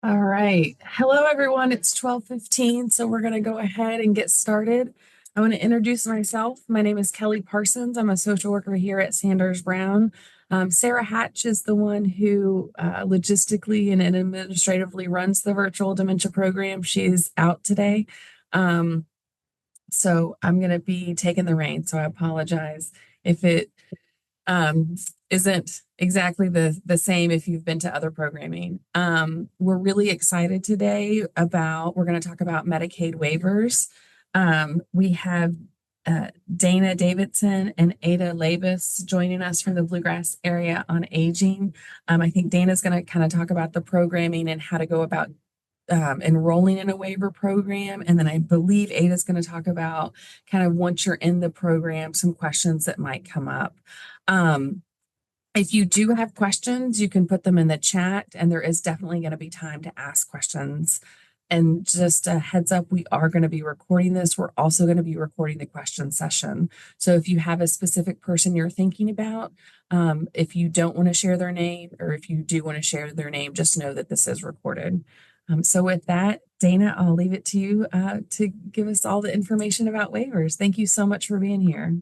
All right. Hello, everyone. It's 12:15, so we're going to go ahead and get started. I want to introduce myself. My name is Kelly Parsons. I'm a social worker here at Sanders Brown. Sarah Hatch is the one who logistically and administratively runs the virtual dementia program. She's out today. Um, so I'm going to be taking the reins. So I apologize if it um, isn't exactly the same if you've been to other programming. We're really excited today we're going to talk about Medicaid waivers. We have Dana Davidson and Ada Labus joining us from the Bluegrass area on aging. I think Dana's going to kind of talk about the programming and how to go about enrolling in a waiver program. And then I believe Ada's going to talk about kind of once you're in the program, some questions that might come up. If you do have questions, you can put them in the chat, and there is definitely going to be time to ask questions. And just a heads up, we are going to be recording this. We're also going to be recording the question session. So if you have a specific person you're thinking about, if you don't want to share their name, or if you do want to share their name, just know that this is recorded. So with that, Dana, I'll leave it to you to give us all the information about waivers. Thank you so much for being here.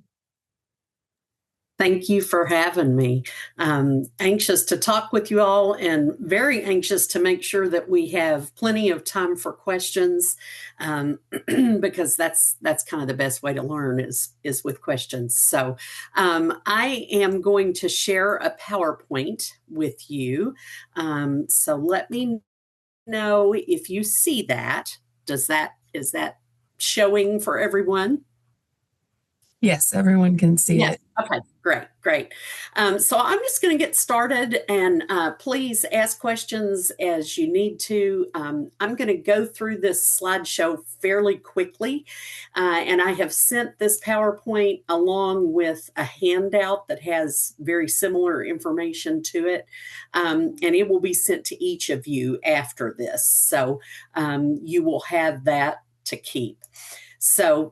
Thank you for having me. Anxious to talk with you all and very anxious to make sure that we have plenty of time for questions because that's kind of the best way to learn is with questions. So I am going to share a PowerPoint with you. So let me know if you see that. Is that showing for everyone? Yes, everyone can see Yes. it. Okay, great. So I'm just going to get started, and please ask questions as you need to. I'm going to go through this slideshow fairly quickly, and I have sent this PowerPoint along with a handout that has very similar information to it, and it will be sent to each of you after this. So you will have that to keep. So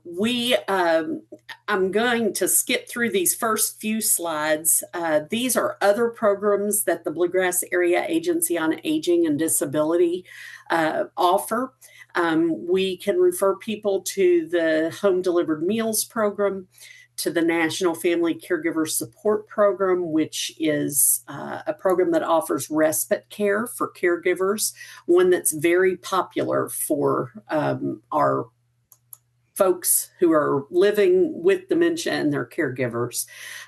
I'm going to skip through these first few slides. These are other programs that the Bluegrass Area Agency on Aging and Disability offer. We can refer people to the Home Delivered Meals Program, to the National Family Caregiver Support Program, which is a program that offers respite care for caregivers, one that's very popular for our folks who are living with dementia and their caregivers.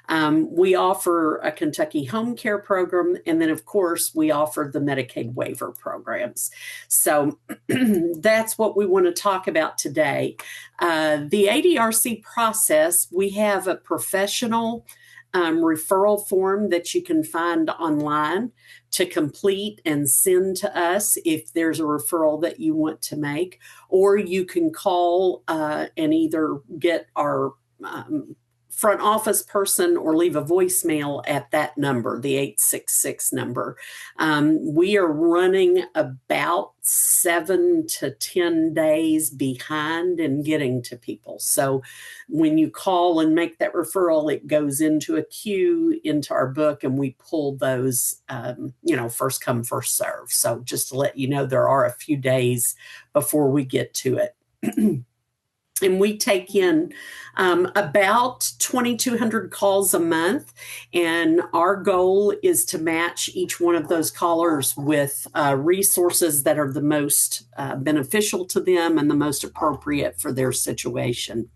We offer a Kentucky home care program, and then, of course, we offer the Medicaid waiver programs. So that's what we want to talk about today. The ADRC process, we have a professional referral form that you can find online to complete and send to us if there's a referral that you want to make, or you can call and either get our front office person or leave a voicemail at that number, the 866 number. We are running about 7 to 10 days behind in getting to people. So when you call and make that referral, it goes into a queue into our book, and we pull those, first come, first serve. So just to let you know, there are a few days before we get to it. And we take in about 2,200 calls a month. And our goal is to match each one of those callers with resources that are the most beneficial to them and the most appropriate for their situation.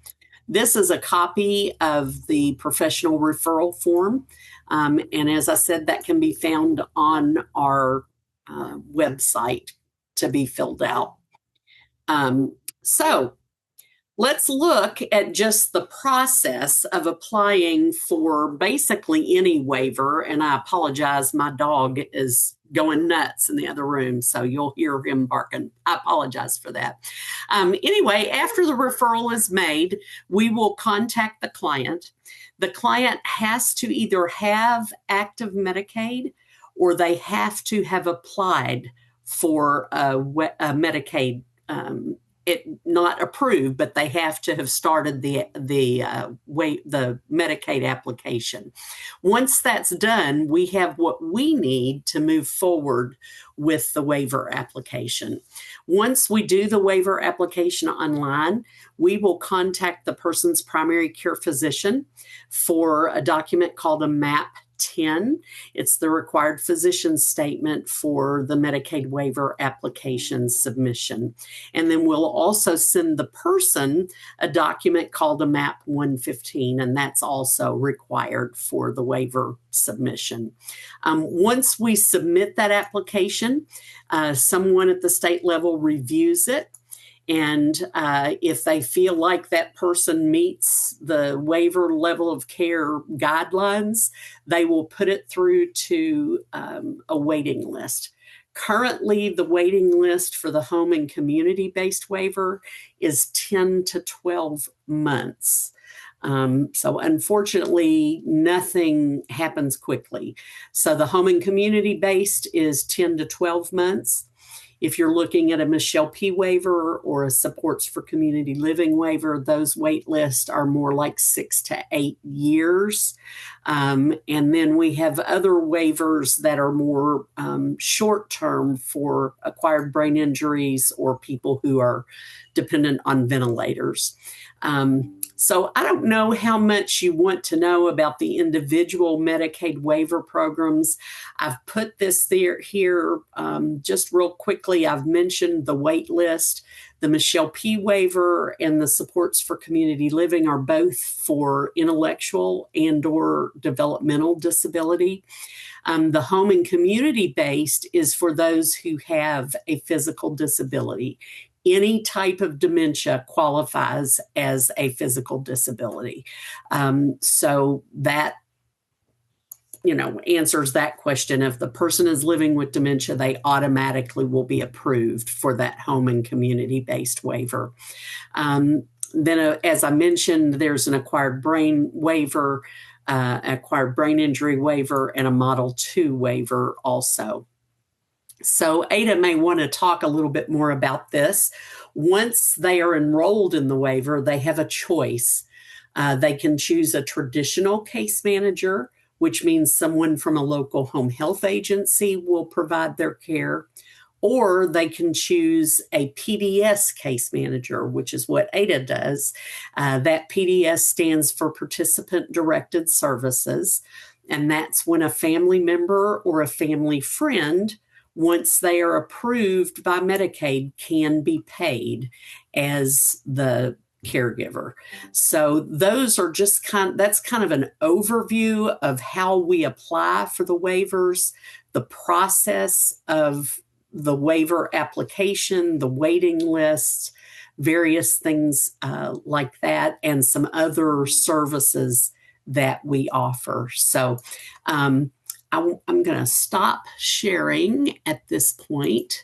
This is a copy of the professional referral form. And as I said, that can be found on our website to be filled out. So let's look at just the process of applying for basically any waiver. And I apologize, my dog is going nuts in the other room, so you'll hear him barking. I apologize for that. Anyway, after the referral is made, we will contact the client. The client has to either have active Medicaid or they have to have applied for a Medicaid not approved, but they have to have started the Medicaid application. Once that's done, we have what we need to move forward with the waiver application. Once we do the waiver application online, we will contact the person's primary care physician for a document called a MAP 10. It's the required physician statement for the Medicaid waiver application submission. And then we'll also send the person a document called a MAP 115, and that's also required for the waiver submission. Once we submit that application, someone at the state level reviews it. And if they feel like that person meets the waiver level of care guidelines, they will put it through to a waiting list. Currently, the waiting list for the home and community-based waiver is 10 to 12 months. So unfortunately, nothing happens quickly. So the home and community-based is 10 to 12 months. If you're looking at a Michelle P. waiver or a Supports for Community Living waiver, those wait lists are more like 6 to 8 years. And then we have other waivers that are more short-term for acquired brain injuries or people who are dependent on ventilators. So I don't know how much you want to know about the individual Medicaid waiver programs. I've put this here just real quickly. I've mentioned the wait list. The Michelle P. waiver and the Supports for Community Living are both for intellectual and or developmental disability. The home and community-based is for those who have a physical disability. Any type of dementia qualifies as a physical disability. So that, answers that question. If the person is living with dementia, they automatically will be approved for that home and community-based waiver. Then, as I mentioned, there's an acquired brain waiver, acquired brain injury waiver, and a Model 2 waiver also. So Ada may want to talk a little bit more about this. Once they are enrolled in the waiver, they have a choice. They can choose a traditional case manager, which means someone from a local home health agency will provide their care, or they can choose a PDS case manager, which is what Ada does. That PDS stands for Participant Directed Services, and that's when a family member or a family friend, once they are approved by Medicaid, can be paid as the caregiver. So those are just that's kind of an overview of how we apply for the waivers, the process of the waiver application, the waiting list, various things like that, and some other services that we offer. So I'm going to stop sharing at this point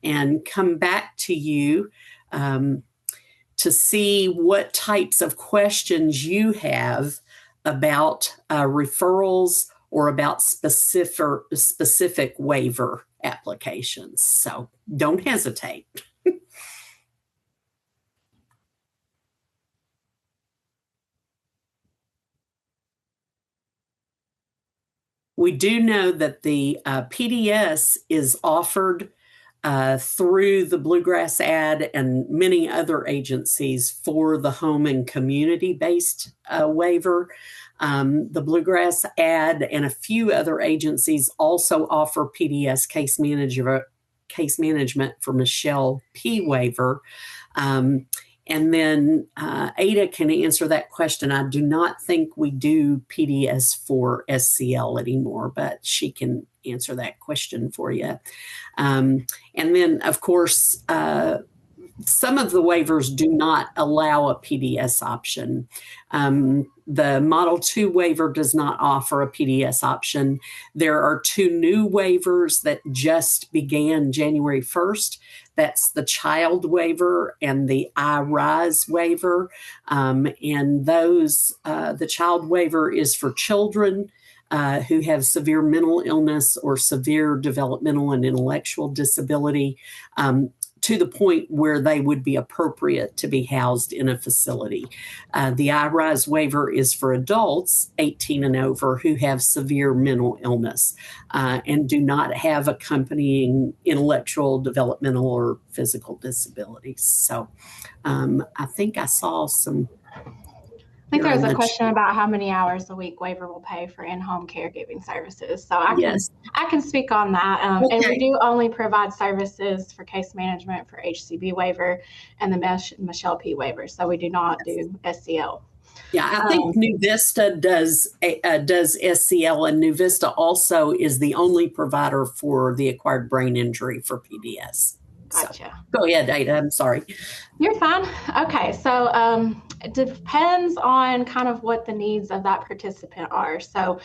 and come back to you to see what types of questions you have about referrals or about specific waiver applications. So don't hesitate. We do know that the PDS is offered through the Bluegrass Ad and many other agencies for the home and community-based waiver. The Bluegrass Ad and a few other agencies also offer PDS case management for Michelle P. waiver. And then Ada can answer that question. I do not think we do PDS for SCL anymore, but she can answer that question for you. And then, of course, some of the waivers do not allow a PDS option. The Model 2 waiver does not offer a PDS option. There are two new waivers that just began January 1st. That's the child waiver and the iRise waiver. And those, the child waiver is for children who have severe mental illness or severe developmental and intellectual disability. to the point where they would be appropriate to be housed in a facility. The I-RISE waiver is for adults 18 and over who have severe mental illness and do not have accompanying intellectual, developmental, or physical disabilities. So I think I saw some. I think there was a question about how many hours a week waiver will pay for in-home caregiving services. So I can speak on that. Okay. And we do only provide services for case management for HCB waiver and the Michelle P waiver. So we do not do SCL. Yeah, I think New Vista does SCL, and New Vista also is the only provider for the acquired brain injury for PDS. Gotcha. So, go ahead, Ada. I'm sorry. You're fine. Okay, so it depends on kind of what the needs of that participant are. So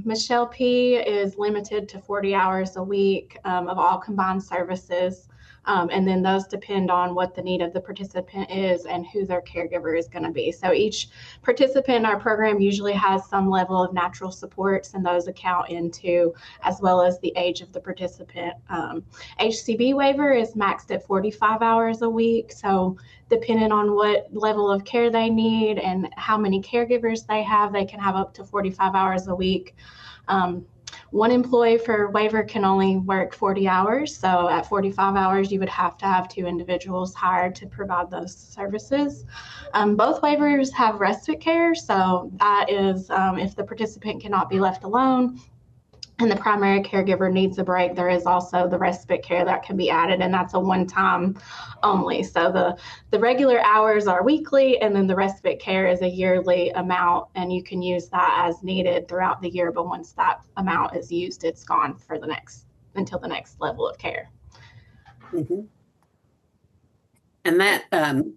Michelle P is limited to 40 hours a week of all combined services. And then those depend on what the need of the participant is and who their caregiver is going to be. So each participant in our program usually has some level of natural supports, and those account into, as well as the age of the participant. HCB waiver is maxed at 45 hours a week. So depending on what level of care they need and how many caregivers they can have up to 45 hours a week. One employee for waiver can only work 40 hours. So at 45 hours, you would have to have 2 individuals hired to provide those services. Both waivers have respite care. So that is if the participant cannot be left alone and the primary caregiver needs a break, there is also the respite care that can be added, and that's a one-time only. So the regular hours are weekly, and then the respite care is a yearly amount, and you can use that as needed throughout the year. But once that amount is used, it's gone for until the next level of care. Mm-hmm. And that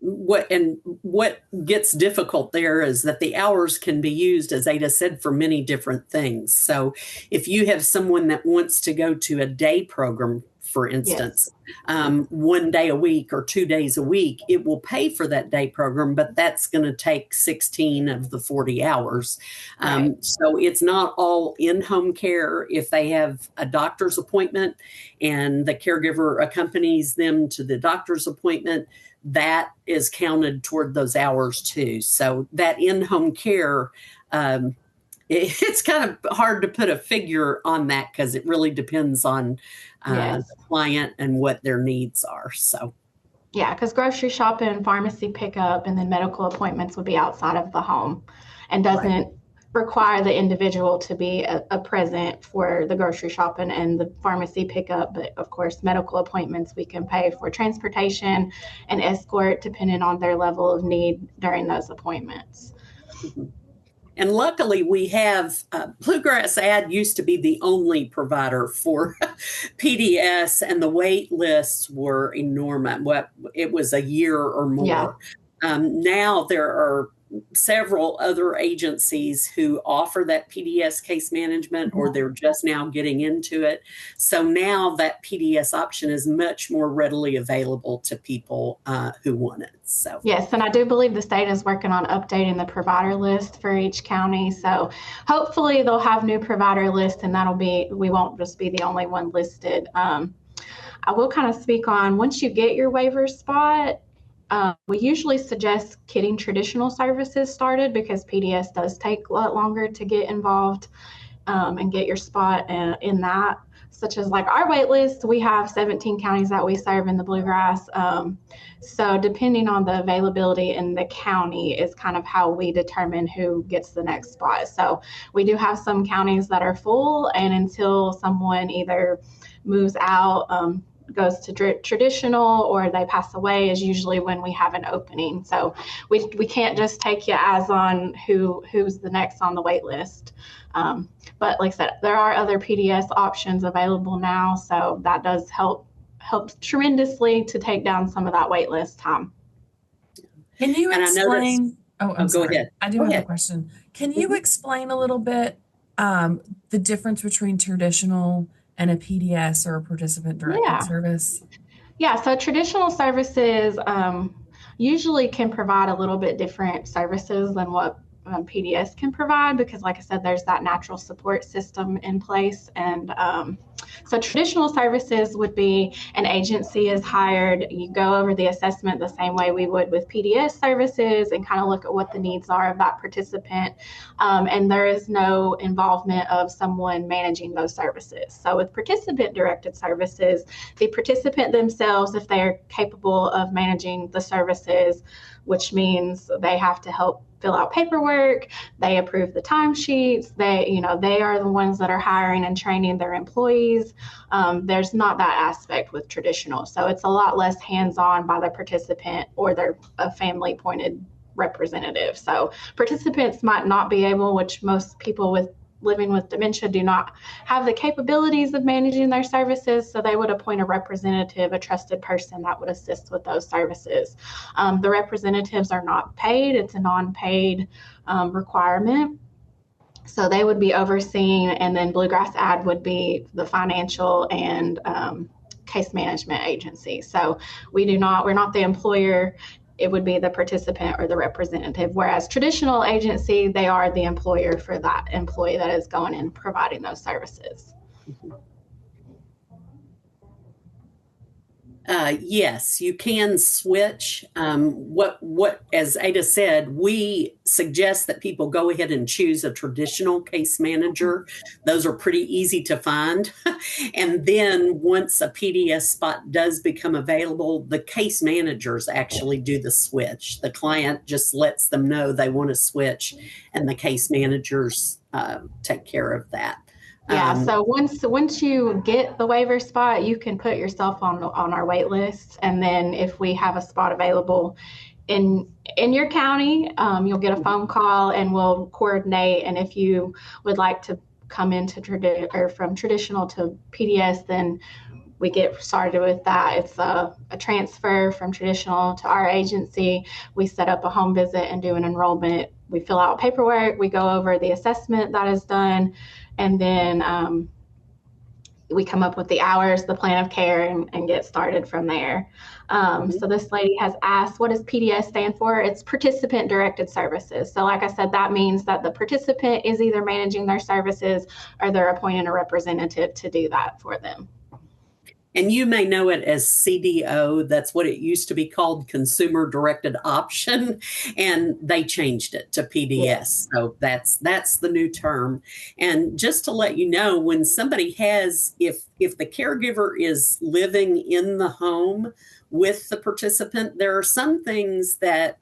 what gets difficult there is that the hours can be used, as Ada said, for many different things. So if you have someone that wants to go to a day program, for instance, one day a week or 2 days a week, it will pay for that day program, but that's going to take 16 of the 40 hours. Right. So it's not all in-home care. If they have a doctor's appointment and the caregiver accompanies them to the doctor's appointment, that is counted toward those hours too. So that in-home care, it's kind of hard to put a figure on that because it really depends on the client and what their needs are. So, yeah, because grocery shopping, pharmacy pickup, and then medical appointments would be outside of the home and doesn't require the individual to be a present for the grocery shopping and the pharmacy pickup. But of course, medical appointments, we can pay for transportation and escort depending on their level of need during those appointments. Mm-hmm. And luckily, we have Bluegrass Ad used to be the only provider for PDS, and the wait lists were enormous. It was a year or more. Yeah. Now there are several other agencies who offer that PDS case management, or they're just now getting into it. So now that PDS option is much more readily available to people who want it. So yes, and I do believe the state is working on updating the provider list for each county. So hopefully they'll have new provider lists, and we won't just be the only one listed. I will kind of speak on, once you get your waiver spot, we usually suggest getting traditional services started because PDS does take a lot longer to get involved and get your spot in that, such as like our wait list. We have 17 counties that we serve in the Bluegrass. So depending on the availability in the county is kind of how we determine who gets the next spot. So we do have some counties that are full, and until someone either moves out, goes to traditional, or they pass away is usually when we have an opening. So we can't just take you as on who's the next on the wait list. But like I said, there are other PDS options available now. So that does help tremendously to take down some of that wait list time. Can you explain? I'm sorry. Go ahead. I do have a question. Can you explain a little bit the difference between traditional and a PDS, or a participant directed service? Yeah, so traditional services usually can provide a little bit different services than what PDS can provide, because like I said, there's that natural support system in place, and So traditional services would be an agency is hired, you go over the assessment the same way we would with PDS services and kind of look at what the needs are of that participant. And there is no involvement of someone managing those services. So with participant-directed services, the participant themselves, if they're capable of managing the services, which means they have to help fill out paperwork, they approve the timesheets, they are the ones that are hiring and training their employees. There's not that aspect with traditional. So it's a lot less hands-on by the participant or their family-appointed representative. So participants might not be able, which most people with living with dementia do not have the capabilities of managing their services, so they would appoint a representative, a trusted person that would assist with those services. The representatives are not paid. It's a non-paid requirement. So they would be overseeing, and then Bluegrass Ad would be the financial and case management agency. So we're not the employer. It would be the participant or the representative, whereas traditional agency, they are the employer for that employee that is going and providing those services. Yes, you can switch. What, as Ada said, we suggest that people go ahead and choose a traditional case manager. Those are pretty easy to find. And then once a PDS spot does become available, the case managers actually do the switch. The client just lets them know they want to switch, and the case managers take care of that. Yeah, so once you get the waiver spot, you can put yourself on our wait list, and then if we have a spot available in your county, you'll get a phone call and we'll coordinate. And if you would like to come into from traditional to PDS, then we get started with that. It's a transfer from traditional to our agency. We set up a home visit and do an enrollment. We fill out paperwork. We go over the assessment that is done. And then we come up with the hours, the plan of care, and get started from there. So this lady has asked, what does PDS stand for? It's Participant Directed Services. So like I said, that means that the participant is either managing their services or they're appointing a representative to do that for them. And you may know it as CDO. That's what it used to be called, Consumer Directed Option, and they changed it to PDS. Yes. So that's the new term. And just to let you know, when somebody has, if the caregiver is living in the home with the participant, there are some things that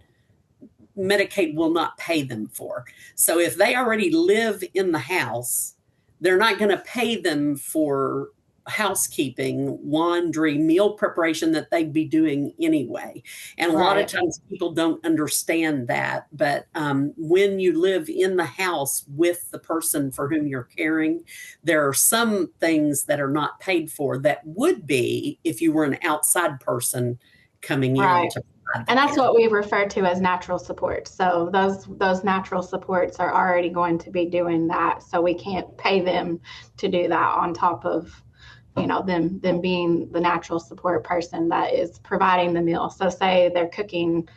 Medicaid will not pay them for. So if they already live in the house, they're not going to pay them for housekeeping, laundry, meal preparation that they'd be doing anyway. And a lot of times people don't understand that. But when you live in the house with the person for whom you're caring, there are some things that are not paid for that would be if you were an outside person coming in to provide. And that's what we refer to as natural support. So those natural supports are already going to be doing that. So we can't pay them to do that on top of them being the natural support person that is providing the meal. So say if they're cooking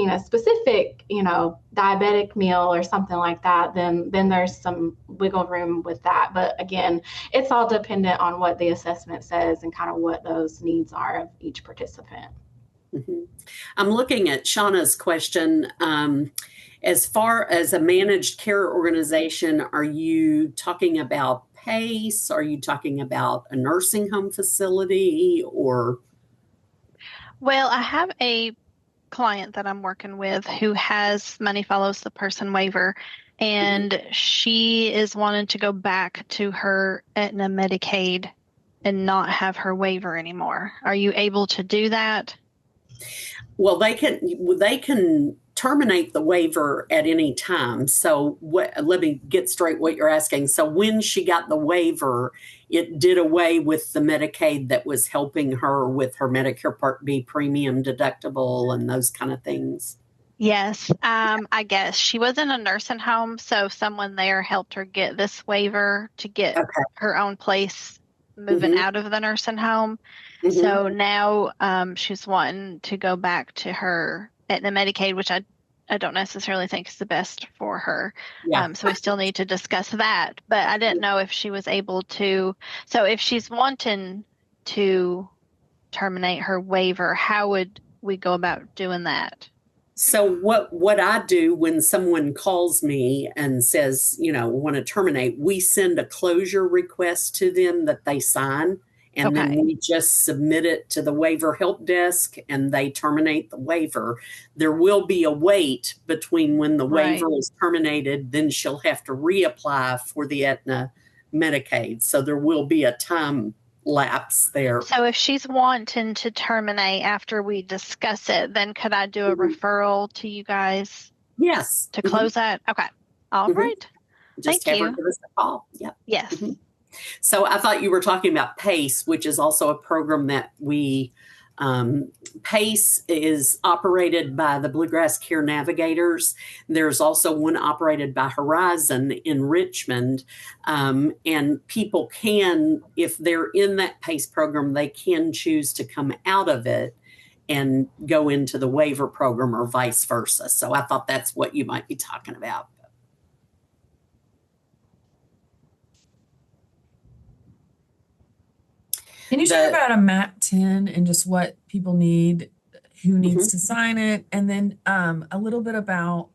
a specific, diabetic meal or something like that, then there's some wiggle room with that. But again, it's all dependent on what the assessment says and kind of what those needs are of each participant. Mm-hmm. I'm looking at Shauna's question. As far as a managed care organization, are you talking about PACE? Are you talking about a nursing home facility or? Well, I have a client that I'm working with who has Money Follows the Person waiver, and she is wanting to go back to her Aetna Medicaid and not have her waiver anymore. Are you able to do that? Well, they can terminate the waiver at any time. So let me get straight what you're asking. So when she got the waiver, it did away with the Medicaid that was helping her with her Medicare Part B premium deductible and those kind of things. Yes, I guess she was in a nursing home, so someone there helped her get this waiver to get her own place moving out of the nursing home. So now she's wanting to go back to her Aetna Medicaid, which I I don't necessarily think is the best for her. Yeah. So we still need to discuss that. But I didn't know if she was able to. So if she's wanting to terminate her waiver, how would we go about doing that? So what I do when someone calls me and says, want to terminate, we send a closure request to them that they sign. And Okay. then we just submit it to the waiver help desk and they terminate the waiver. There will be a wait between when the waiver is terminated, then she'll have to reapply for the Aetna Medicaid. So there will be a time lapse there. So if she's wanting to terminate after we discuss it, then could I do a referral to you guys? Yes. To close that? Okay. All right. Just Thank have you. her give us a call. Yep. Yes. So I thought you were talking about PACE, which is also a program that we, PACE is operated by the Bluegrass Care Navigators. There's also one operated by Horizon in Richmond. And people can, if they're in that PACE program, they can choose to come out of it and go into the waiver program or vice versa. So I thought that's what you might be talking about. Can you talk about a MAP 10 and just what people need, who needs to sign it, and then a little bit about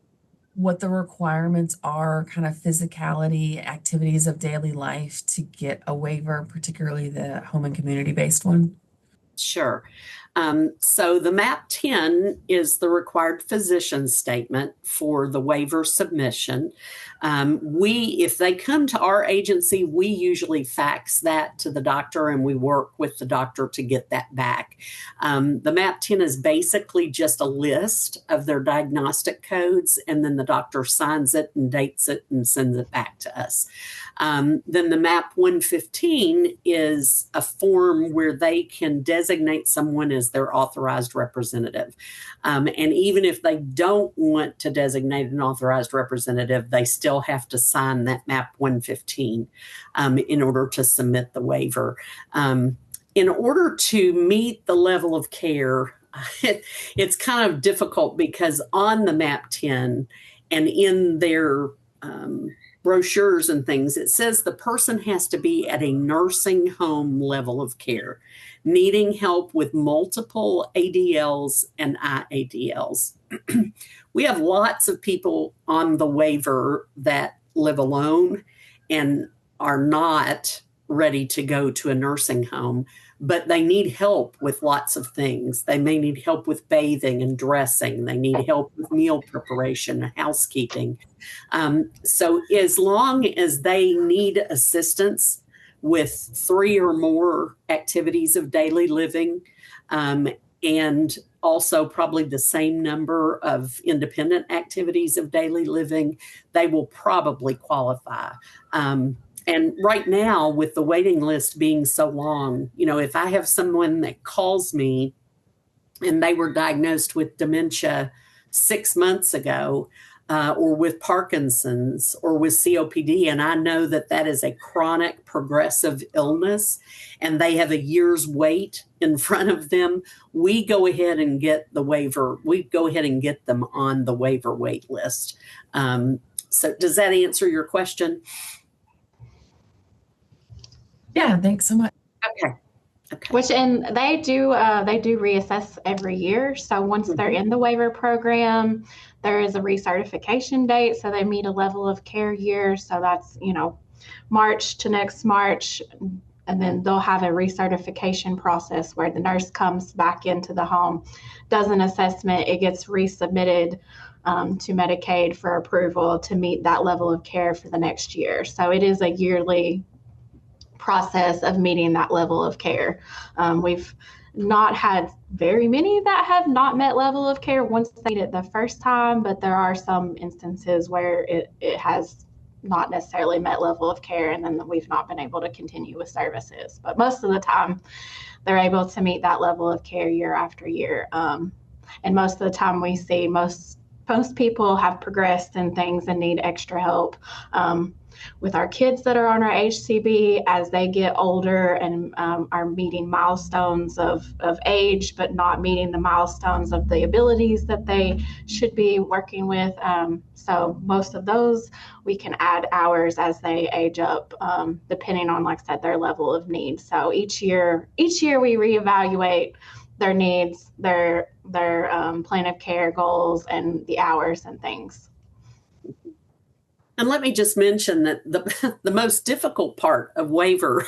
what the requirements are, kind of physicality, activities of daily life to get a waiver, particularly the home and community-based one? Sure. So the MAP 10 is the required physician statement for the waiver submission. If they come to our agency, we usually fax that to the doctor and we work with the doctor to get that back. The MAP 10 is basically just a list of their diagnostic codes, and then the doctor signs it and dates it and sends it back to us. Then the MAP 115 is a form where they can designate someone as their authorized representative. And even if they don't want to designate an authorized representative, they still have to sign that MAP 115 in order to submit the waiver. In order to meet the level of care, it's kind of difficult because on the MAP 10 and in their brochures and things, it says the person has to be at a nursing home level of care, needing help with multiple ADLs and IADLs. We have lots of people on the waiver that live alone and are not ready to go to a nursing home, but they need help with lots of things. They may need help with bathing and dressing. They need help with meal preparation and housekeeping. So as long as they need assistance with 3 or more activities of daily living, and also probably the same number of independent activities of daily living, they will probably qualify. And right now, with the waiting list being so long, if I have someone that calls me and they were diagnosed with dementia 6 months ago, or with Parkinson's or with COPD, and I know that that is a chronic progressive illness and they have a year's wait in front of them, we go ahead and get the waiver. We go ahead and get them on the waiver wait list. So does that answer your question? Yeah, thanks so much. Okay. And they do reassess every year. So once they're in the waiver program, there is a recertification date. So they meet a level of care year. So that's, March to next March. And then they'll have a recertification process where the nurse comes back into the home, does an assessment, it gets resubmitted to Medicaid for approval to meet that level of care for the next year. So it is a yearly process of meeting that level of care. We've not had very many that have not met level of care once they did it the first time, but there are some instances where it has not necessarily met level of care, and then we've not been able to continue with services. But most of the time, they're able to meet that level of care year after year. And most of the time we see most people have progressed in things and need extra help. with our kids that are on our HCB as they get older and are meeting milestones of age, but not meeting the milestones of the abilities that they should be working with. So most of those we can add hours as they age up, depending on, like I said, their level of need. So each year we reevaluate their needs, their plan of care goals, and the hours and things. And let me just mention that the most difficult part of waiver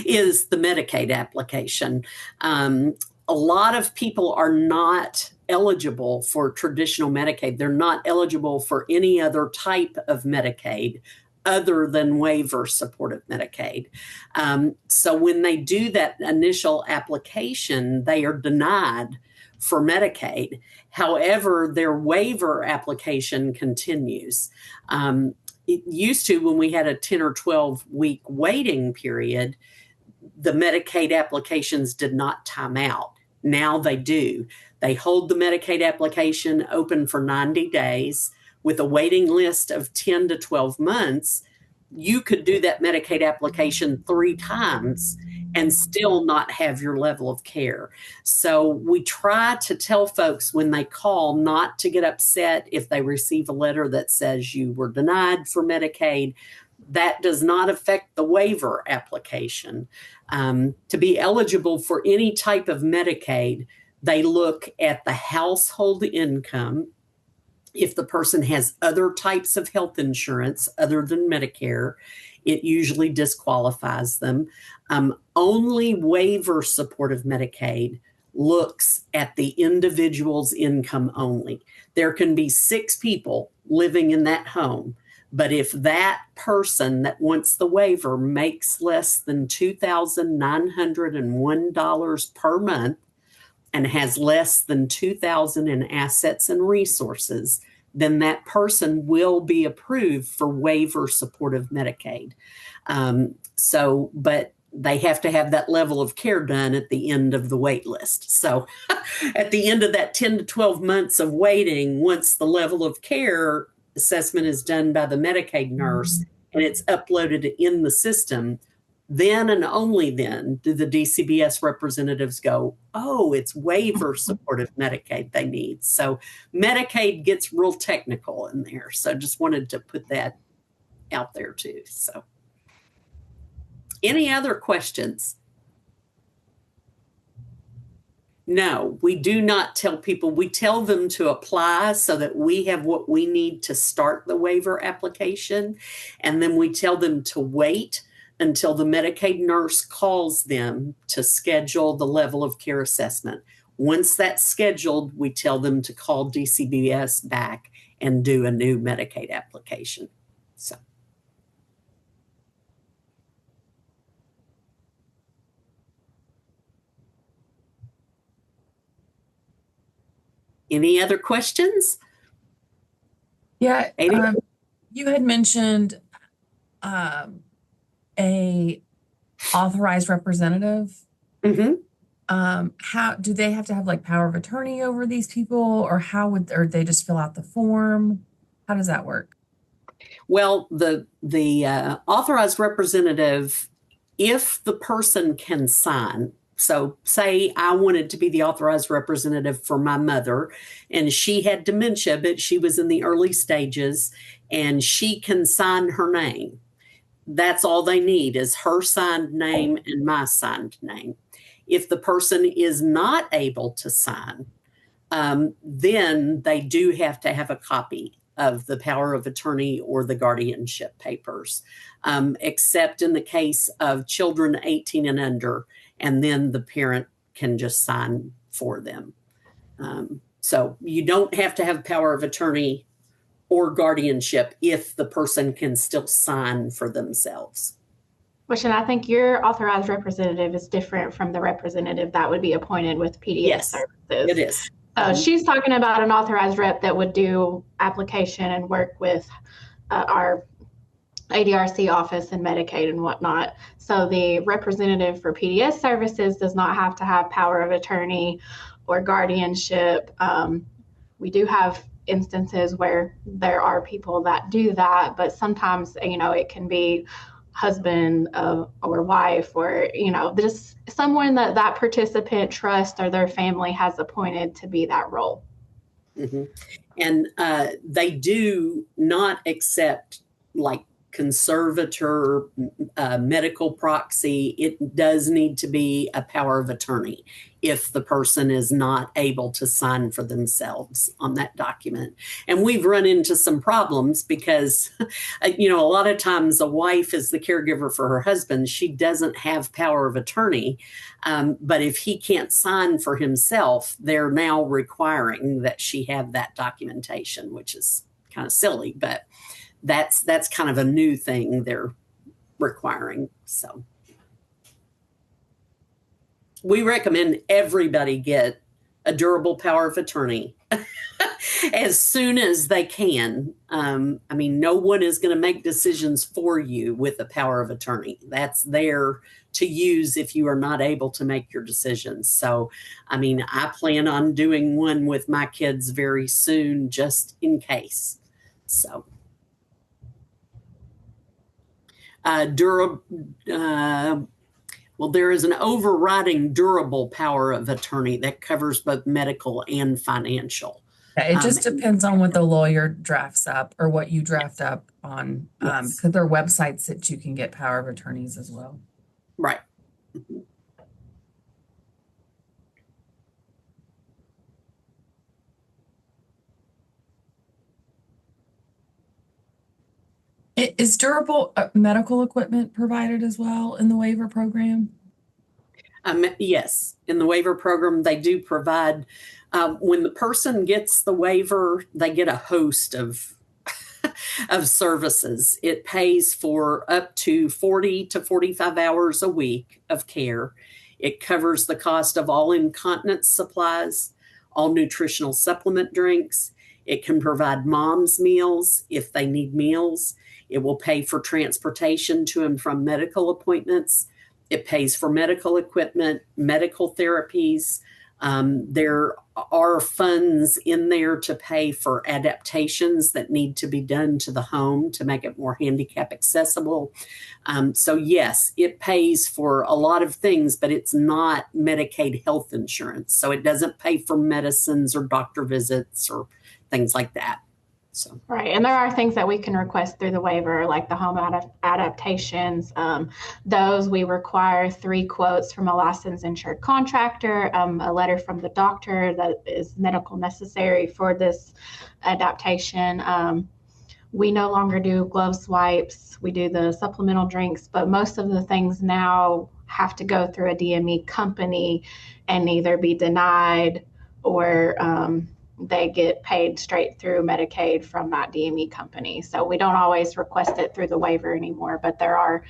is the Medicaid application. A lot of people are not eligible for traditional Medicaid. They're not eligible for any other type of Medicaid other than waiver supportive Medicaid. So when they do that initial application, they are denied for Medicaid. However, their waiver application continues. It used to, when we had a 10 or 12 week waiting period, the Medicaid applications did not time out. Now they do. They hold the Medicaid application open for 90 days with a waiting list of 10 to 12 months. You could do that Medicaid application 3 times and still not have your level of care. So we try to tell folks when they call not to get upset if they receive a letter that says you were denied for Medicaid. That does not affect the waiver application. To be eligible for any type of Medicaid, they look at the household income. If the person has other types of health insurance other than Medicare, it usually disqualifies them. Only waiver supportive Medicaid looks at the individual's income only. There can be 6 people living in that home, but if that person that wants the waiver makes less than $2,901 per month and has less than $2,000 in assets and resources, then that person will be approved for waiver supportive Medicaid. But they have to have that level of care done at the end of the wait list. So at the end of that 10 to 12 months of waiting, once the level of care assessment is done by the Medicaid nurse and it's uploaded in the system, then and only then do the DCBS representatives go, oh, it's waiver supportive Medicaid they need. So Medicaid gets real technical in there. So just wanted to put that out there too. So any other questions? No, we do not tell people. We tell them to apply so that we have what we need to start the waiver application. And then we tell them to wait until the Medicaid nurse calls them to schedule the level of care assessment. Once that's scheduled, we tell them to call DCBS back and do a new Medicaid application. So. Any other questions? Yeah, you had mentioned a authorized representative. Mm-hmm. How do they have to have like power of attorney over these people, or or they just fill out the form? How does that work? Well, the authorized representative, if the person can sign. So say I wanted to be the authorized representative for my mother, and she had dementia, but she was in the early stages, and she can sign her name. That's all they need is her signed name and my signed name. If the person is not able to sign, then they do have to have a copy of the power of attorney or the guardianship papers, except in the case of children 18 and under, and then the parent can just sign for them. So you don't have to have power of attorney or guardianship if the person can still sign for themselves. Which, and I think your authorized representative is different from the representative that would be appointed with PDS services. It is. She's talking about an authorized rep that would do application and work with our ADRC office and Medicaid and whatnot. So the representative for PDS services does not have to have power of attorney or guardianship. We do have instances where there are people that do that, but sometimes, it can be husband or wife, or, just someone that participant trusts or their family has appointed to be that role. Mm-hmm. And they do not accept like conservator, medical proxy. It does need to be a power of attorney if the person is not able to sign for themselves on that document. And we've run into some problems because, a lot of times a wife is the caregiver for her husband. She doesn't have power of attorney. But if he can't sign for himself, they're now requiring that she have that documentation, which is kind of silly, but that's kind of a new thing they're requiring. So we recommend everybody get a durable power of attorney as soon as they can. No one is going to make decisions for you with a power of attorney. That's there to use if you are not able to make your decisions. So, I plan on doing one with my kids very soon, just in case. So. There is an overriding durable power of attorney that covers both medical and financial. It just depends on what the lawyer drafts up or what you draft up on, Yes. because there are websites that you can get power of attorneys as well. Right. Mm-hmm. Is durable medical equipment provided as well in the waiver program? Yes, in the waiver program, they do provide, when the person gets the waiver, they get a host of of services. It pays for up to 40 to 45 hours a week of care. It covers the cost of all incontinence supplies, all nutritional supplement drinks. It can provide mom's meals if they need meals. It will pay for transportation to and from medical appointments. It pays for medical equipment, medical therapies. There are funds in there to pay for adaptations that need to be done to the home to make it more handicap accessible. So yes, it pays for a lot of things, but it's not Medicaid health insurance. So it doesn't pay for medicines or doctor visits or things like that. So. Right. And there are things that we can request through the waiver, like the home adaptations. Those we require 3 quotes from a licensed insured contractor, a letter from the doctor that is medical necessary for this adaptation. We no longer do glove swipes. We do the supplemental drinks, but most of the things now have to go through a DME company and either be denied or they get paid straight through Medicaid from that DME company. So we don't always request it through the waiver anymore, but there are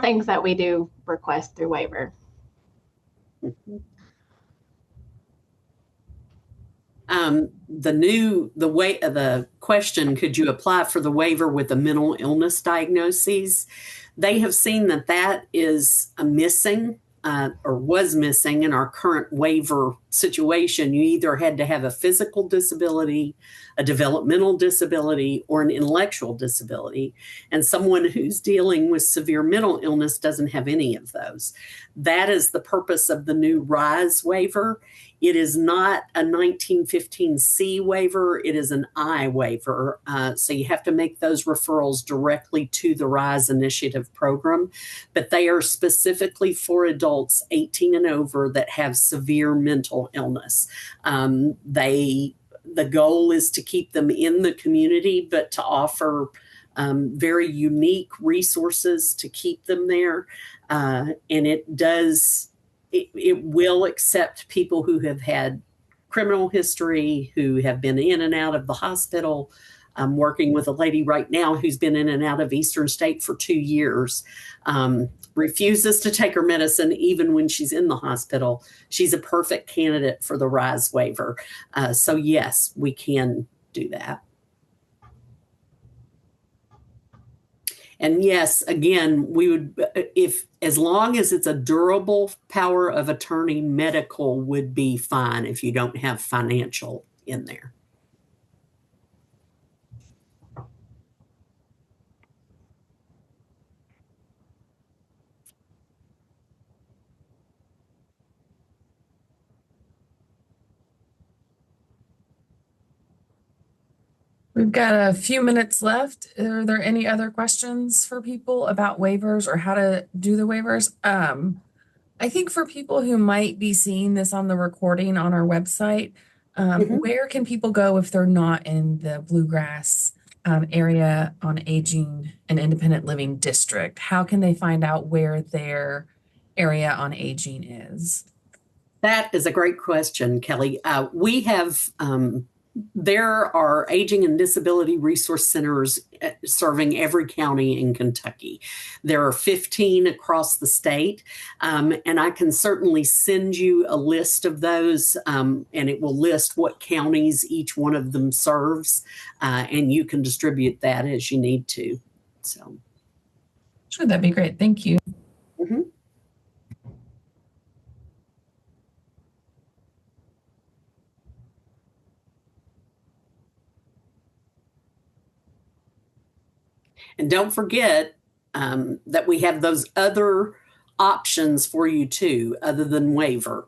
things that we do request through waiver. The question, could you apply for the waiver with a mental illness diagnosis? They have seen that is a missing or was missing in our current waiver situation. You either had to have a physical disability, a developmental disability, or an intellectual disability. And someone who's dealing with severe mental illness doesn't have any of those. That is the purpose of the new RISE waiver. It is not a 1915C waiver. It is an I waiver. So you have to make those referrals directly to the RISE initiative program, but they are specifically for adults 18 and over that have severe mental illness. The goal is to keep them in the community, but to offer very unique resources to keep them there. And it will accept people who have had criminal history, who have been in and out of the hospital. I'm working with a lady right now who's been in and out of Eastern State for 2 years, refuses to take her medicine even when she's in the hospital. She's a perfect candidate for the RISE waiver. So yes, we can do that. And yes, again, we would, as long as it's a durable power of attorney, medical would be fine if you don't have financial in there. We've got a few minutes left. Are there any other questions for people about waivers or how to do the waivers? I think for people who might be seeing this on the recording on our website, where can people go if they're not in the Bluegrass area on Aging and Independent Living District? How can they find out where their area on aging is? That is a great question, Kelly. We have there are aging and disability resource centers serving every county in Kentucky. There are 15 across the state, and I can certainly send you a list of those, and it will list what counties each one of them serves, and you can distribute that as you need to. So, sure, that'd be great. Thank you. Mm-hmm. And don't forget that we have those other options for you too, other than waiver.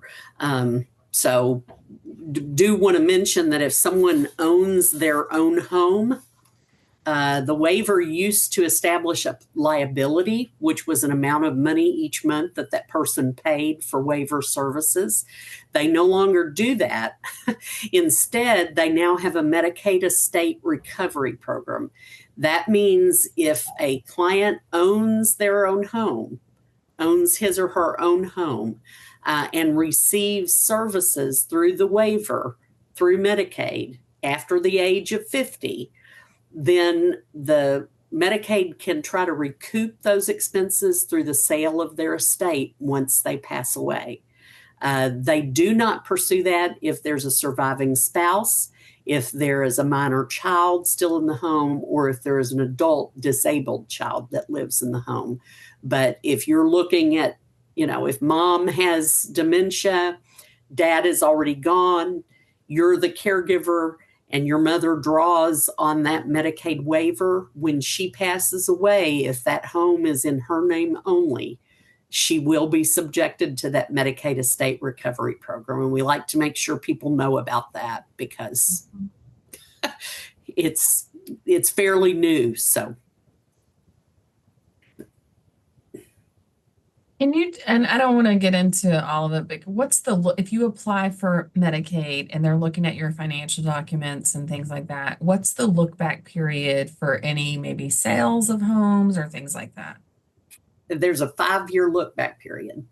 So do want to mention that if someone owns their own home, the waiver used to establish a liability, which was an amount of money each month that that person paid for waiver services. They no longer do that. Instead, they now have a Medicaid estate recovery program. That means if a client owns their own home, owns his or her own home, and receives services through the waiver, through Medicaid, after the age of 50, then the Medicaid can try to recoup those expenses through the sale of their estate once they pass away. They do not pursue that if there's a surviving spouse, if there is a minor child still in the home, or if there is an adult disabled child that lives in the home. But if you're looking at, if mom has dementia, dad is already gone, you're the caregiver, and your mother draws on that Medicaid waiver, when she passes away, if that home is in her name only, she will be subjected to that Medicaid estate recovery program. And we like to make sure people know about that because it's fairly new. So. Can you, and I don't want to get into all of it, but if you apply for Medicaid and they're looking at your financial documents and things like that, what's the look back period for any maybe sales of homes or things like that? There's a 5-year look back period.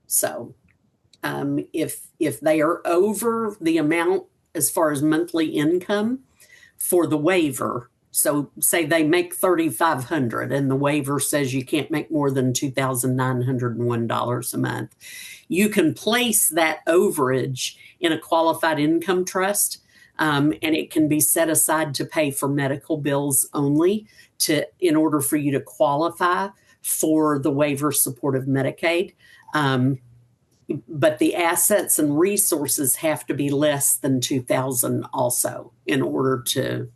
So if they are over the amount as far as monthly income for the waiver, so say they make $3,500 and the waiver says you can't make more than $2,901 a month, you can place that overage in a qualified income trust, and it can be set aside to pay for medical bills only in order for you to qualify for the waiver support of Medicaid. But the assets and resources have to be less than $2,000 also in order to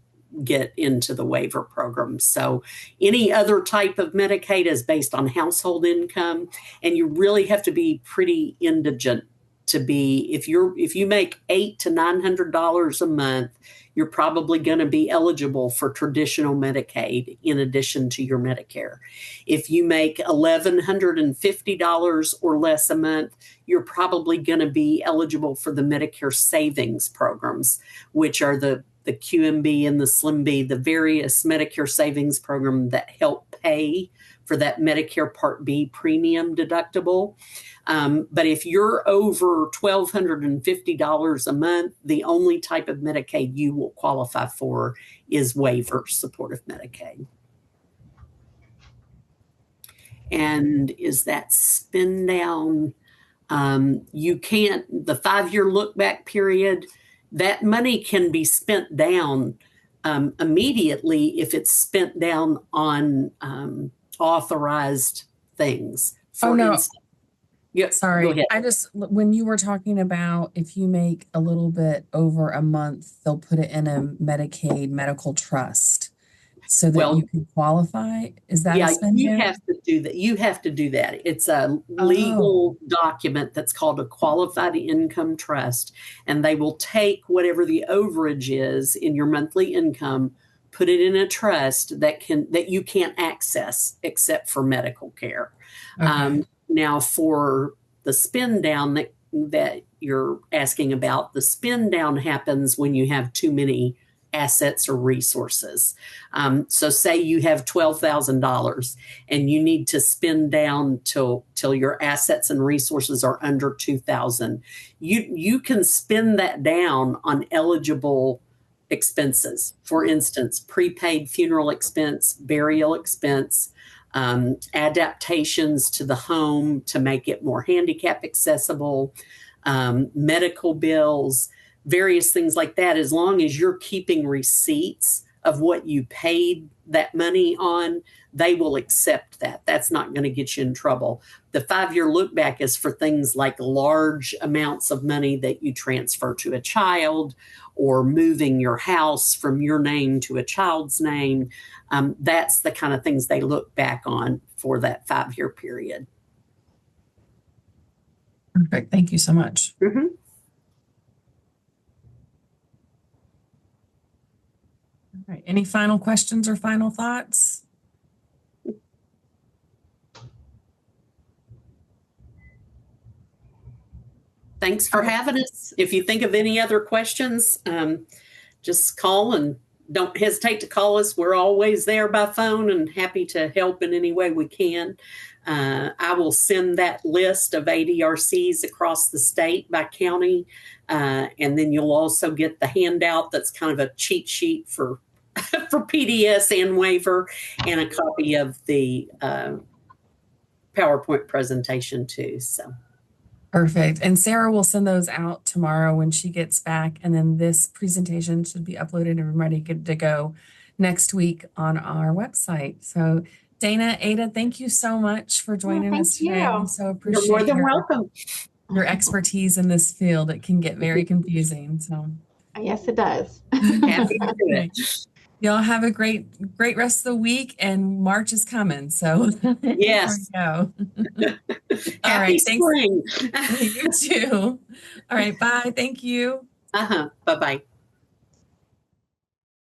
get into the waiver program. So any other type of Medicaid is based on household income, and you really have to be pretty indigent to be, if you make $800 to $900 a month, you're probably going to be eligible for traditional Medicaid in addition to your Medicare. If you make $1,150 or less a month, you're probably going to be eligible for the Medicare savings programs, which are the QMB and the SlimB, the various Medicare savings program that help pay for that Medicare Part B premium deductible. But if you're over $1,250 a month, the only type of Medicaid you will qualify for is waiver supportive Medicaid. And is that spin down? You can't, the 5-year look back period, that money can be spent down immediately if it's spent down on authorized things. For no. Yeah, sorry. When you were talking about if you make a little bit over a month, they'll put it in a Medicaid medical trust. so that Well, you can qualify? Is that a yeah, spend you down? have to do that. You have to do that. It's a Oh, legal document that's called a qualified income trust, and they will take whatever the overage is in your monthly income, put it in a trust that you can't access except for medical care. okay. Now, for the spend down that you're asking about, the spend down happens when you have too many assets or resources. So say you have $12,000 and you need to spend down till your assets and resources are under 2,000. You can spend that down on eligible expenses. For instance, prepaid funeral expense, burial expense, adaptations to the home to make it more handicap accessible, medical bills, various things like that. As long as you're keeping receipts of what you paid that money on, they will accept that. That's not going to get you in trouble. The 5-year look back is for things like large amounts of money that you transfer to a child or moving your house from your name to a child's name. That's the kind of things they look back on for that 5-year period. Perfect. Thank you so much. Mm-hmm. All right. Any final questions or final thoughts? Thanks for having us. If you think of any other questions, just call, and don't hesitate to call us. We're always there by phone and happy to help in any way we can. I will send that list of ADRCs across the state by county. And then you'll also get the handout that's kind of a cheat sheet for PDS and waiver, and a copy of the PowerPoint presentation too. So. Perfect. And Sarah will send those out tomorrow when she gets back. And then this presentation should be uploaded and ready to go next week on our website. So Dana, Ada, thank you so much for joining us today. You. We so You're appreciate more than welcome. your expertise in this field. It can get very confusing. So Yes, it does. Happy to do it. Y'all have a great rest of the week, and March is coming. So Yes. there we go. All Happy right. spring. Thanks. You too. All right. Bye. Thank you. Bye-bye.